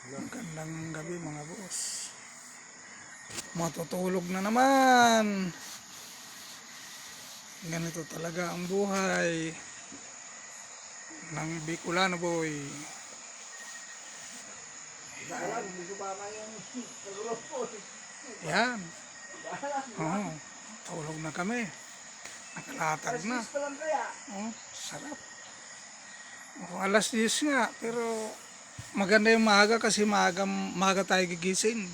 Magandang gabi mga boss. Matutulog na naman. Ganito talaga ang buhay ng Bicolano boy. Yan. Oh, tulog na kami. Nakalatag na. Oh, sarap. Oh, alas 10 nga, pero maganda yung maaga kasi maaga tayo gigising.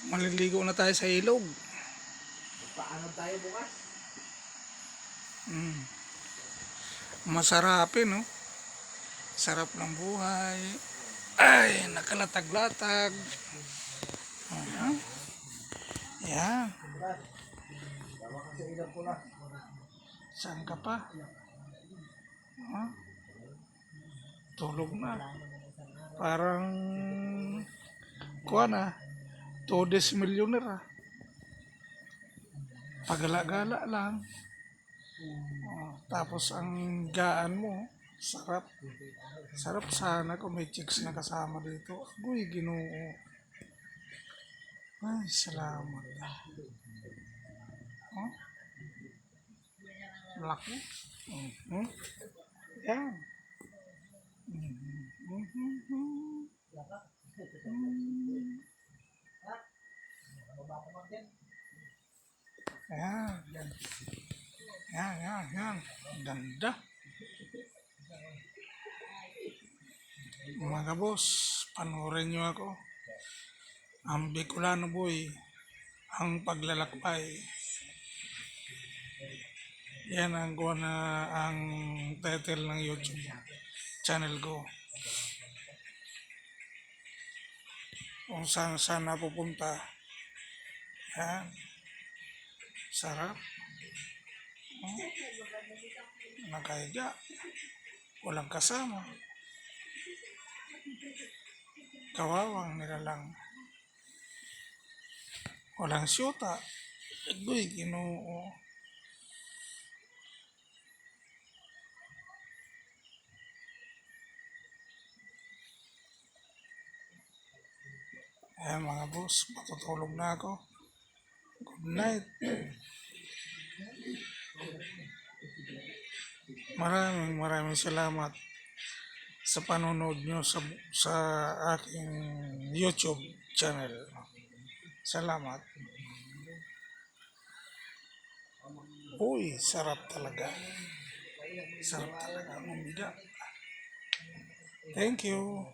Maliligo na tayo sa ilog. Paano tayo bukas? Masarapin, no? Sarap ng buhay. Ay, nakalatag-latag. Yan. Tama kasi ilang pula. Saan ka pa? Tulog na. Parang kuha na. Todes millionaire ah. Pagala-gala lang. Tapos ang gaan mo, sarap. Sarap sana kung may chicks na kasama dito. Agoy, Ginoo. Ay, salamat. Oh, laki. Yan. Yan. Yan. Ganda. Mga boss, panoorin nyo ako. Ang Bicolano boy, ang paglalakbay. Yan ang ang title ng YouTube channel ko. Kung saan napupunta. Yan. Sarap. Nakahiga. Walang kasama. Kawawang nilalang. Walang syuta. Agoy, Ginoo. Ayan mga boss, matutulog na ako. Good night. Maraming salamat sa panonood nyo sa aking YouTube channel. Salamat. Uy, sarap talaga. Sarap talaga. Thank you.